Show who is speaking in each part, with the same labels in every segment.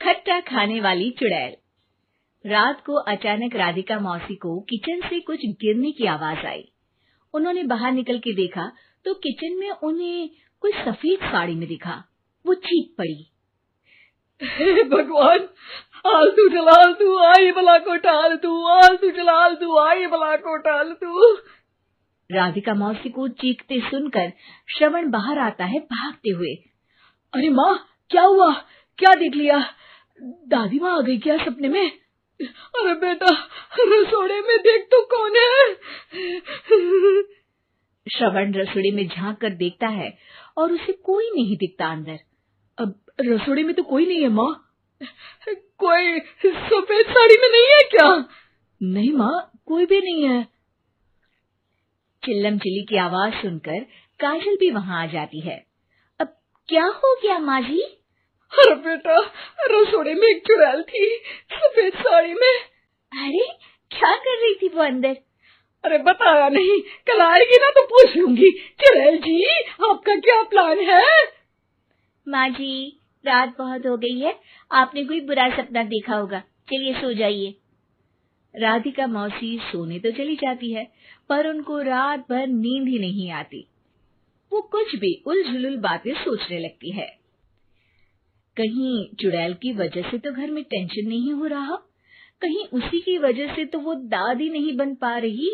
Speaker 1: खट्टा खाने वाली चुड़ैल। रात को अचानक राधिका मौसी को किचन से कुछ गिरने की आवाज आई। उन्होंने बाहर निकल के देखा तो किचन में उन्हें कोई सफेद साड़ी में दिखा। वो चीख पड़ी,
Speaker 2: हे भगवान, आलतू जलाल तू आई भला को टाल तू, आलतू जलाल तू आई भला को टाल तू।
Speaker 1: राधिका मौसी को चीखते सुनकर श्रवण बाहर आता है भागते हुए।
Speaker 2: अरे माँ, क्या हुआ? क्या देख लिया? दादी माँ आ गई क्या सपने में? अरे बेटा, रसोड़े में देख तो कौन है?
Speaker 1: श्रवण रसोड़े में झांक कर देखता है और उसे कोई नहीं दिखता अंदर।
Speaker 2: अब रसोड़े में तो कोई नहीं है माँ। कोई सफेद साड़ी में नहीं है क्या? नहीं माँ, कोई भी नहीं है।
Speaker 1: चिल्लम चिल्ली की आवाज सुनकर काजल भी वहां आ जाती है। अब क्या हो गया माँ जी?
Speaker 2: अरे बेटा, रसोड़े में एक चुड़ैल थी सफेद साड़ी में।
Speaker 1: अरे क्या कर रही थी वो अंदर?
Speaker 2: अरे बताया नहीं, कल आएगी ना तो पूछ लूंगी। चुड़ैल जी, आपका क्या प्लान है?
Speaker 1: माँ जी, रात बहुत हो गई है, आपने कोई बुरा सपना देखा होगा, चलिए सो जाइए। राधिका मौसी सोने तो चली जाती है, पर उनको रात भर नींद ही नहीं आती। वो कुछ भी उलझुल बातें सोचने लगती है। कहीं चुड़ैल की वजह से तो घर में टेंशन नहीं हो रहा, कहीं उसी की वजह से तो वो दादी नहीं बन पा रही।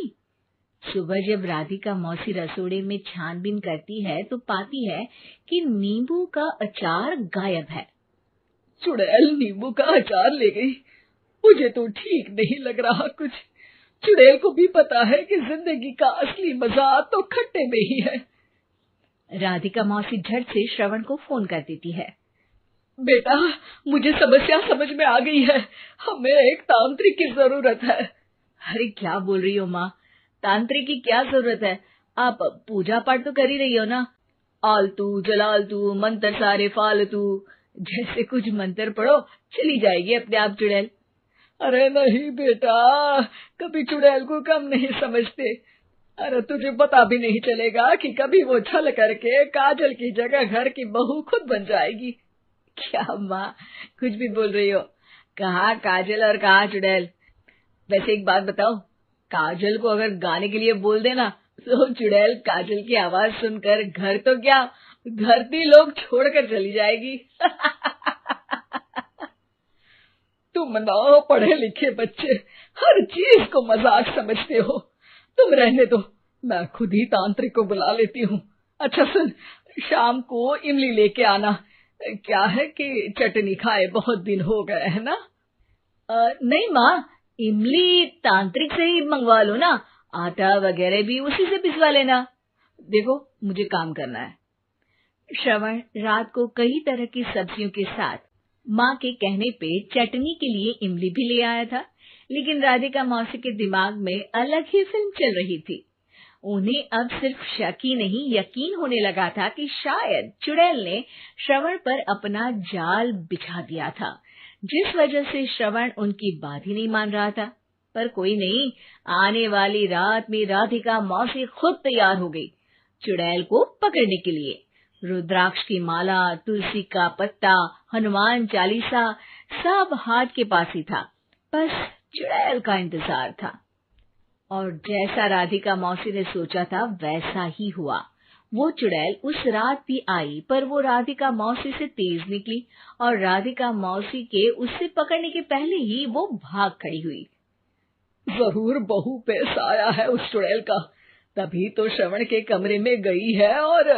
Speaker 1: सुबह जब राधिका मौसी रसोड़े में छानबीन करती है तो पाती है कि नींबू का अचार गायब है।
Speaker 2: चुड़ैल नींबू का अचार ले गई, मुझे तो ठीक नहीं लग रहा कुछ। चुड़ैल को भी पता है कि जिंदगी का असली मजा तो खट्टे में ही है।
Speaker 1: राधिका मौसी झट से श्रवण को फोन कर देती है।
Speaker 2: बेटा, मुझे समस्या समझ में आ गई है, हमें एक तांत्रिक की जरूरत है।
Speaker 1: अरे क्या बोल रही हो माँ, तांत्रिक की क्या जरूरत है? आप पूजा पाठ तो कर ही रही हो ना। आलतू जलालतू मंत्र सारे फालतू जैसे कुछ मंत्र पढ़ो, चली जाएगी अपने आप चुड़ैल।
Speaker 2: अरे नहीं बेटा, कभी चुड़ैल को कम नहीं समझते। अरे तुझे पता भी नहीं चलेगा कि कभी वो छल करके काजल की जगह घर की बहू खुद बन जाएगी।
Speaker 1: क्या माँ, कुछ भी बोल रही हो? कहाँ काजल और कहाँ चुड़ैल? वैसे एक बात बताओ, काजल को अगर गाने के लिए बोल देना तो चुड़ैल काजल की आवाज सुनकर घर तो क्या धरती लोग छोड़कर चली जाएगी।
Speaker 2: तुम ना पढ़े लिखे बच्चे हर चीज को मजाक समझते हो। तुम रहने दो, मैं खुद ही तांत्रिक को बुला लेती हूँ। अच्छा सुन, शाम को इमली लेके आना। क्या है कि चटनी खाए बहुत दिन हो गए है ना?
Speaker 1: नहीं माँ, इमली तांत्रिक से ही मंगवा लो ना, आटा वगैरह भी उसी से पिसवा लेना। देखो मुझे काम करना है। श्रवण रात को कई तरह की सब्जियों के साथ माँ के कहने पे चटनी के लिए इमली भी ले आया था, लेकिन राधिका मौसी के दिमाग में अलग ही फिल्म चल रही थी। उन्हें अब सिर्फ शक ही नहीं यकीन होने लगा था कि शायद चुड़ैल ने श्रवण पर अपना जाल बिछा दिया था, जिस वजह से श्रवण उनकी बात ही नहीं मान रहा था। पर कोई नहीं, आने वाली रात में राधिका मौसी खुद तैयार हो गई चुड़ैल को पकड़ने के लिए। रुद्राक्ष की माला, तुलसी का पत्ता, हनुमान चालीसा सब हाथ के पास ही था, बस चुड़ैल का इंतजार था। और जैसा राधिका मौसी ने सोचा था वैसा ही हुआ। वो चुड़ैल उस रात भी आई, पर वो राधिका मौसी से तेज निकली और राधिका मौसी के उससे पकड़ने के पहले ही वो भाग खड़ी हुई।
Speaker 2: जरूर बहू पे साया है उस चुड़ैल का, तभी तो श्रवण के कमरे में गई है। और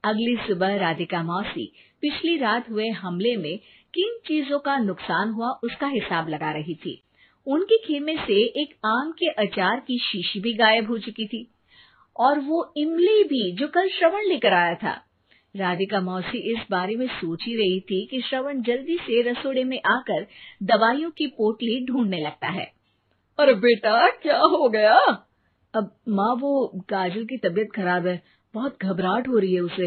Speaker 1: अगली सुबह राधिका मौसी पिछली रात हुए हमले में किन चीजों का नुकसान हुआ उसका हिसाब लगा रही थी। उनके खेमे से एक आम के अचार की शीशी भी गायब हो चुकी थी, और वो इमली भी जो कल श्रवण लेकर आया था। राधिका मौसी इस बारे में सोच ही रही थी कि श्रवण जल्दी से रसोड़े में आकर दवाइयों की पोटली ढूंढने लगता है।
Speaker 2: अरे बेटा, क्या हो गया?
Speaker 1: अब माँ, वो काजल की तबीयत खराब है, बहुत घबराहट हो रही है उसे।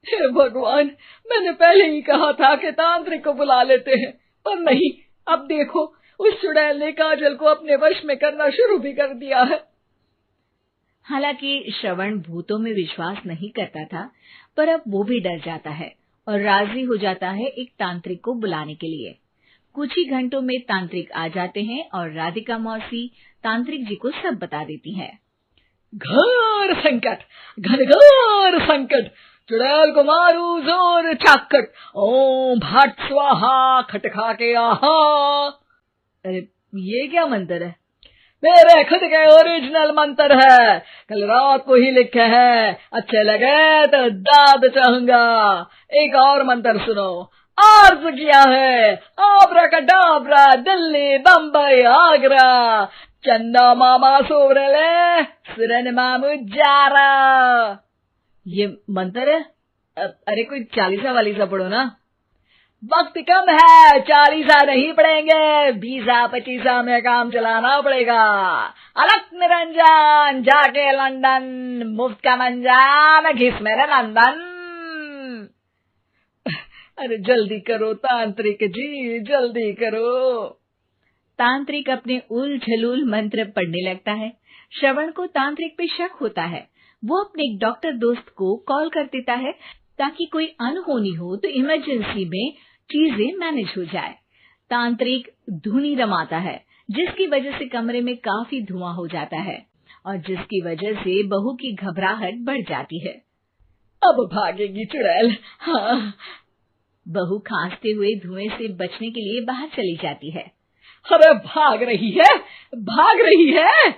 Speaker 2: हे भगवान, मैंने पहले ही कहा था कि तांत्रिक को बुला लेते हैं, पर नहीं, अब देखो उस चुड़ैल ने काजल को अपने वश में करना शुरू भी कर दिया है।
Speaker 1: हालांकि श्रवण भूतों में विश्वास नहीं करता था, पर अब वो भी डर जाता है। और राजी हो जाता है एक तांत्रिक को बुलाने के लिए। कुछ ही घंटों में तांत्रिक आ जाते हैं और राधिका मौसी तांत्रिक जी को सब बता देती है।
Speaker 2: घोर संकट, घनघोर संकट, चुड़ैल को मारू जोर चाकट, ओम भट स्वाहा खटखा के आहा।
Speaker 1: अरे ये क्या मंत्र है?
Speaker 2: मेरे खुद के ओरिजिनल मंत्र है, कल रात को ही लिखे हैं, अच्छे लगे तो दाद चाहूंगा। एक और मंत्र सुनो, अर्ज किया है आब्राकडाब्रा, दिल्ली बम्बई आगरा, चंदा मामा सोरले सुरन मामू जारा।
Speaker 1: ये मंत्र है? अरे कोई 40 वालीसा पढ़ो ना।
Speaker 2: वक्त कम है, 40 नहीं पड़ेंगे, 20-25 में काम चलाना पड़ेगा। अलग निरंजन जाके लंदन, मुफ्त का मंजान घिस मेरे नंदन। अरे जल्दी करो तांत्रिक जी, जल्दी करो।
Speaker 1: तांत्रिक अपने उल झलूल मंत्र पढ़ने लगता है। श्रवण को तांत्रिक पे शक होता है। वो अपने एक डॉक्टर दोस्त को कॉल कर देता है ताकि कोई अनहोनी हो तो इमरजेंसी में चीजें मैनेज हो जाए। तांत्रिक धुनी रमाता है, जिसकी वजह से कमरे में काफी धुआं हो जाता है और जिसकी वजह से बहू की घबराहट बढ़ जाती है।
Speaker 2: अब भागेगी चुड़ैल। हाँ।
Speaker 1: बहू खांसते हुए धुएं से बचने के लिए बाहर चली जाती है।
Speaker 2: अरे भाग रही है, भाग रही है।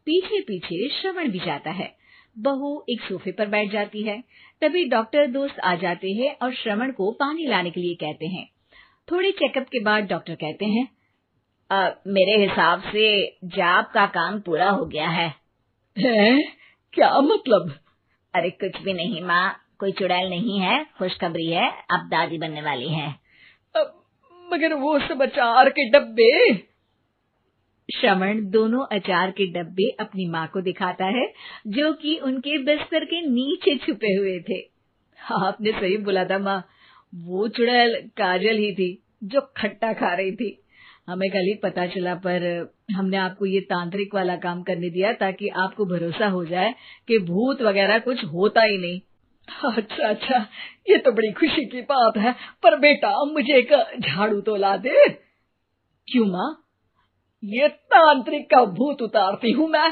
Speaker 1: पीछे पीछे श्रवण भी जाता है। बहू एक सोफे पर बैठ जाती है। तभी डॉक्टर दोस्त आ जाते हैं और श्रवण को पानी लाने के लिए कहते हैं। थोड़े चेकअप के बाद डॉक्टर कहते हैं, मेरे हिसाब से जाप का काम पूरा हो गया है।
Speaker 2: क्या मतलब?
Speaker 1: अरे कुछ भी नहीं माँ, कोई चुड़ैल नहीं है, खुशखबरी है, अब दादी बनने वाली है।
Speaker 2: मगर वो सब अचार के डब्बे।
Speaker 1: श्रवण दोनों अचार के डब्बे अपनी माँ को दिखाता है, जो कि उनके बिस्तर के नीचे छुपे हुए थे। आपने सही बोला था माँ, वो चुड़ैल काजल ही थी जो खट्टा खा रही थी। हमें कल ही पता चला, पर हमने आपको ये तांत्रिक वाला काम करने दिया ताकि आपको भरोसा हो जाए कि भूत वगैरह कुछ होता ही नहीं।
Speaker 2: अच्छा अच्छा, ये तो बड़ी खुशी की बात है, पर बेटा मुझे एक झाड़ू तो ला दे।
Speaker 1: क्यों माँ?
Speaker 2: ये तांत्रिक का भूत उतारती हूँ मैं।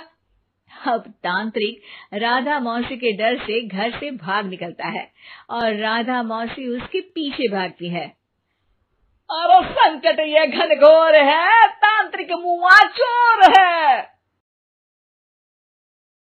Speaker 1: अब तांत्रिक राधा मौसी के डर से घर से भाग निकलता है और राधा मौसी उसके पीछे भागती है।
Speaker 2: अरे संकट ये घनघोर है, तांत्रिक मुआ चोर है।